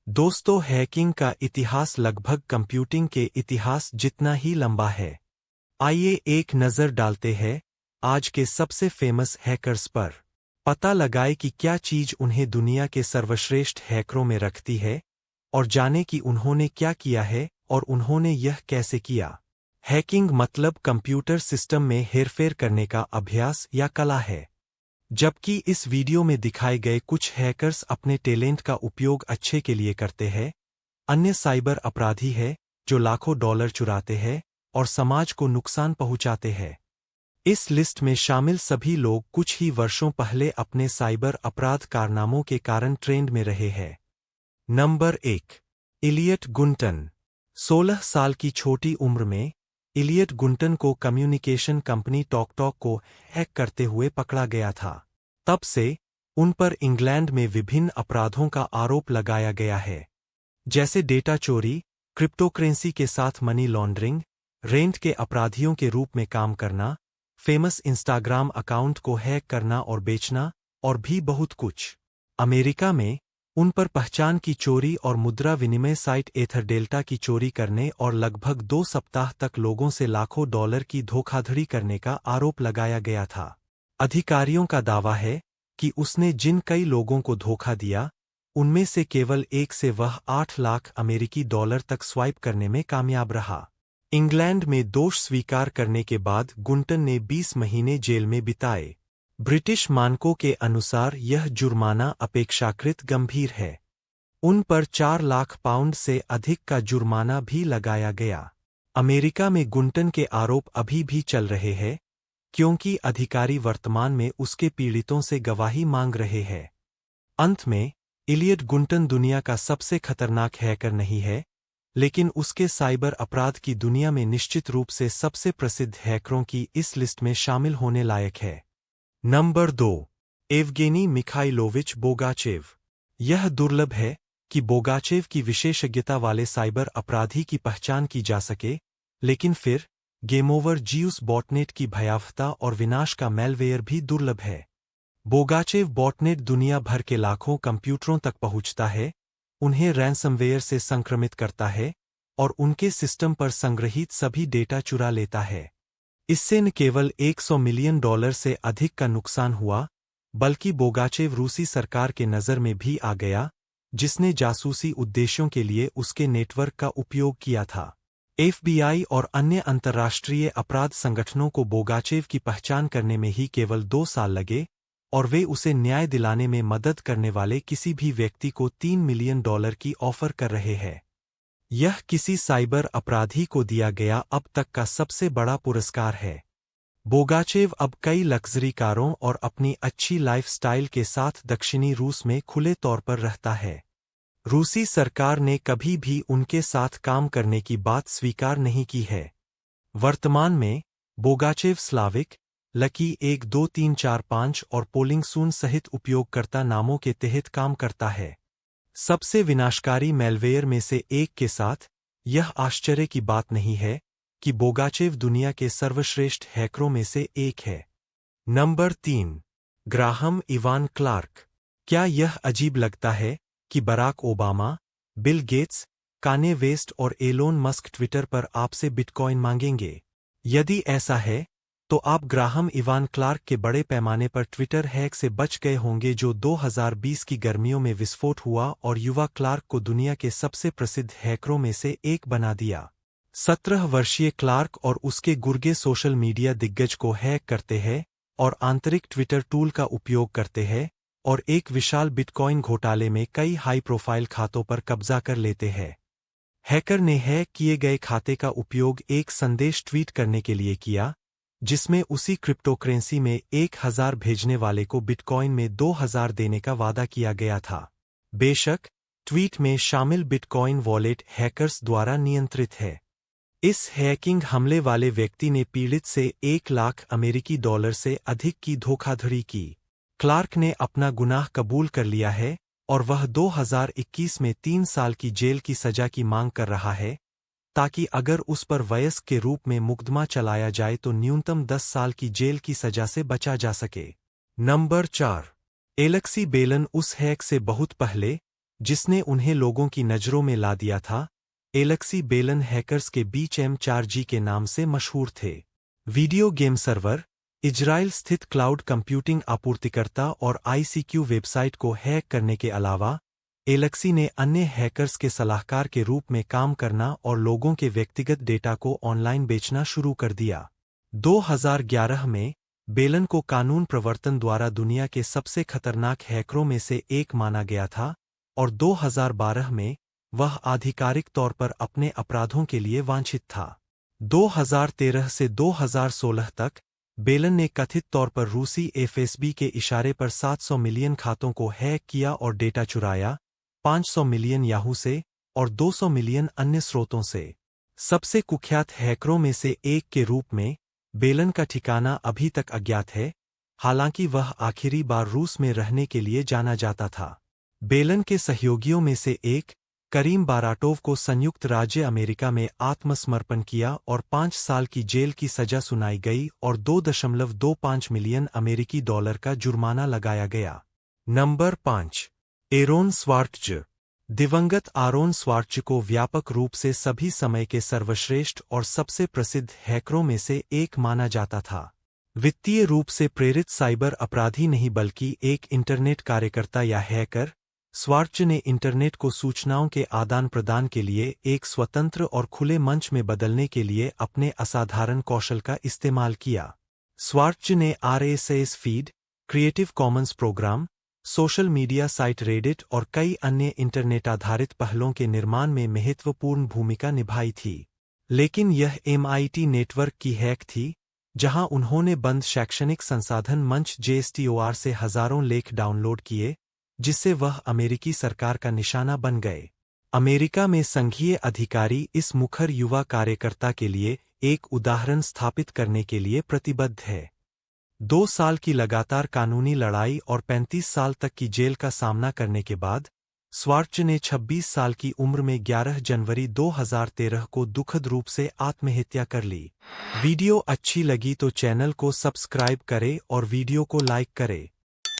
दोस्तों, हैकिंग का इतिहास लगभग कंप्यूटिंग के इतिहास जितना ही लंबा है। आइए एक नज़र डालते हैं आज के सबसे फेमस हैकर्स पर। पता लगाए कि क्या चीज उन्हें दुनिया के सर्वश्रेष्ठ हैकरों में रखती है और जाने कि उन्होंने क्या किया है और उन्होंने यह कैसे किया। हैकिंग मतलब कंप्यूटर सिस्टम में हेरफेर करने का अभ्यास या कला है। जबकि इस वीडियो में दिखाए गए कुछ हैकर्स अपने टैलेंट का उपयोग अच्छे के लिए करते हैं, अन्य साइबर अपराधी हैं जो लाखों डॉलर चुराते हैं और समाज को नुकसान पहुंचाते हैं। इस लिस्ट में शामिल सभी लोग कुछ ही वर्षों पहले अपने साइबर अपराध कारनामों के कारण ट्रेंड में रहे हैं। Number 1, Elliot गुंटन। 16 साल की छोटी उम्र में इलियट गुंटन को कम्युनिकेशन कंपनी टॉकटॉक को हैक करते हुए पकड़ा गया था। तब से उन पर इंग्लैंड में विभिन्न अपराधों का आरोप लगाया गया है, जैसे डेटा चोरी, क्रिप्टोकरेंसी के साथ मनी लॉन्ड्रिंग, रेंट के अपराधियों के रूप में काम करना, फेमस इंस्टाग्राम अकाउंट को हैक करना और बेचना, और भी बहुत कुछ। अमेरिका में उन पर पहचान की चोरी और मुद्रा विनिमय साइट एथरडेल्टा की चोरी करने और लगभग 2 सप्ताह तक लोगों से लाखों डॉलर की धोखाधड़ी करने का आरोप लगाया गया था। अधिकारियों का दावा है कि उसने जिन कई लोगों को धोखा दिया, उनमें से केवल एक से वह 8 लाख अमेरिकी डॉलर तक स्वाइप करने में कामयाब रहा। इंग्लैंड में दोष स्वीकार करने के बाद गुंटन ने 20 महीने जेल में बिताए। ब्रिटिश मानकों के अनुसार यह जुर्माना अपेक्षाकृत गंभीर है। उन पर 4 लाख पाउंड से अधिक का जुर्माना भी लगाया गया। अमेरिका में गुंटन के आरोप अभी भी चल रहे हैं, क्योंकि अधिकारी वर्तमान में उसके पीड़ितों से गवाही मांग रहे हैं। अंत में, इलियट गुंटन दुनिया का सबसे खतरनाक हैकर नहीं है, लेकिन उसके साइबर अपराध की दुनिया में निश्चित रूप से सबसे प्रसिद्ध हैकरों की इस लिस्ट में शामिल होने लायक है। Number 2, Evgeny Mikhailovich Bogachev. यह दुर्लभ है कि बोगाचेव की विशेषज्ञता वाले साइबर अपराधी की पहचान की जा सके, लेकिन फिर गेम ओवर जीउस बॉटनेट की भयावहता और विनाश का मैलवेयर भी दुर्लभ है। बोगाचेव बॉटनेट दुनिया भर के लाखों कंप्यूटरों तक पहुंचता है, उन्हें रैंसमवेयर से संक्रमित करता है और उनके सिस्टम पर संग्रहीत सभी डेटा चुरा लेता है। इससे न केवल $100 मिलियन से अधिक का नुकसान हुआ, बल्कि बोगाचेव रूसी सरकार के नज़र में भी आ गया, जिसने जासूसी उद्देश्यों के लिए उसके नेटवर्क का उपयोग किया था। FBI और अन्य अंतर्राष्ट्रीय अपराध संगठनों को बोगाचेव की पहचान करने में ही केवल 2 साल लगे, और वे उसे न्याय दिलाने में मदद करने वाले किसी भी व्यक्ति को $3 मिलियन की ऑफर कर रहे हैं। यह किसी साइबर अपराधी को दिया गया अब तक का सबसे बड़ा पुरस्कार है। बोगाचेव अब कई लग्जरी कारों और अपनी अच्छी लाइफस्टाइल के साथ दक्षिणी रूस में खुले तौर पर रहता है। रूसी सरकार ने कभी भी उनके साथ काम करने की बात स्वीकार नहीं की है। वर्तमान में बोगाचेव स्लाविक, लकी 1 2 3 4 5 और पोलिंग सून सहित उपयोगकर्ता नामों के तहत काम करता है। सबसे विनाशकारी मैलवेयर में से एक के साथ, यह आश्चर्य की बात नहीं है कि बोगाचेव दुनिया के सर्वश्रेष्ठ हैकरों में से एक है। Number 3, Graham Evan Clarke. क्या यह अजीब लगता है कि Barack Obama, Bill Gates, Kanye West और एलोन मस्क ट्विटर पर आपसे बिटकॉइन मांगेंगे? यदि ऐसा है, तो आप ग्राहम इवान क्लार्क के बड़े पैमाने पर ट्विटर हैक से बच गए होंगे, जो 2020 की गर्मियों में विस्फोट हुआ और युवा क्लार्क को दुनिया के सबसे प्रसिद्ध हैकरों में से एक बना दिया। 17 वर्षीय क्लार्क और उसके गुर्गे सोशल मीडिया दिग्गज को हैक करते हैं और आंतरिक ट्विटर टूल का उपयोग करते हैं और एक विशाल बिटकॉइन घोटाले में कई हाई प्रोफाइल खातों पर कब्जा कर लेते हैं। हैकर ने हैक किए गए खाते का उपयोग एक संदेश ट्वीट करने के लिए किया, जिसमें उसी क्रिप्टोकरेंसी में 1000 भेजने वाले को बिटकॉइन में 2000 देने का वादा किया गया था। बेशक, ट्वीट में शामिल बिटकॉइन वॉलेट हैकर्स द्वारा नियंत्रित है। इस हैकिंग हमले वाले व्यक्ति ने पीड़ित से 1 लाख अमेरिकी डॉलर से अधिक की धोखाधड़ी की। क्लार्क ने अपना गुनाह कबूल कर लिया है और वह 2021 में 3 साल की जेल की सजा की मांग कर रहा है, ताकि अगर उस पर वयस्क के रूप में मुकदमा चलाया जाए तो न्यूनतम 10 साल की जेल की सजा से बचा जा सके। नंबर 4, एलेक्सी बेलन। उस हैक से बहुत पहले, जिसने उन्हें लोगों की नज़रों में ला दिया था। एलेक्सी बेलन हैकर्स के बीच M4G के नाम से मशहूर थे। वीडियो गेम सर्वर, इजराइल स्थित क्लाउड कंप्यूटिंग आपूर्तिकर्ता और ICQ वेबसाइट को हैक करने के अलावा, एलेक्सी ने अन्य हैकर्स के सलाहकार के रूप में काम करना और लोगों के व्यक्तिगत डेटा को ऑनलाइन बेचना शुरू कर दिया। 2011 में, बेलन को कानून प्रवर्तन द्वारा दुनिया के सबसे खतरनाक हैकरों में से एक माना गया था, और 2012 में, वह आधिकारिक तौर पर अपने अपराधों के लिए वांछित था। 2013 से 2016 तक, बेलन ने कथित तौर पर रूसी FSB के इशारे पर 700 मिलियन खातों को हैक किया और डेटा चुराया, 500 मिलियन याहू से और 200 मिलियन अन्य स्रोतों से। सबसे कुख्यात हैकरों में से एक के रूप में, बेलन का ठिकाना अभी तक अज्ञात है, हालांकि वह आखिरी बार रूस में रहने के लिए जाना जाता था। बेलन के सहयोगियों में से एक, करीम बाराटोव को संयुक्त राज्य अमेरिका में आत्मसमर्पण किया और 5 साल की जेल की सजा सुनाई गई और 2.25 मिलियन अमेरिकी डॉलर का जुर्माना लगाया गया। नंबर 5। Aaron Swarts. दिवंगत आरोन स्वार्ट्ज को व्यापक रूप से सभी समय के सर्वश्रेष्ठ और सबसे प्रसिद्ध हैकरों में से एक माना जाता था। वित्तीय रूप से प्रेरित साइबर अपराधी नहीं बल्कि एक इंटरनेट कार्यकर्ता या हैकर, स्वार्ट्ज ने इंटरनेट को सूचनाओं के आदान प्रदान के लिए एक स्वतंत्र और खुले मंच में बदलने के लिए अपने असाधारण कौशल का इस्तेमाल किया। स्वार्ट्ज ने RSS feed, creative commons program, social media site Reddit और कई अन्य इंटरनेट आधारित पहलों के निर्माण में महत्वपूर्ण भूमिका निभाई थी। लेकिन यह MIT नेटवर्क की हैक थी, जहां उन्होंने बंद शैक्षणिक संसाधन मंच JSTOR से हजारों लेख डाउनलोड किए, जिससे वह अमेरिकी सरकार का निशाना बन गए। अमेरिका में संघीय अधिकारी इस मुखर युवा कार्यकर्ता के लिए एक उदाहरण स्थापित करने के लिए प्रतिबद्ध है। 2 साल की लगातार कानूनी लड़ाई और 35 साल तक की जेल का सामना करने के बाद, स्वार्ट्ज ने 26 साल की उम्र में 11 जनवरी 2013 को दुखद रूप से आत्महत्या कर ली। वीडियो अच्छी लगी तो चैनल को सब्सक्राइब करें और वीडियो को लाइक करें।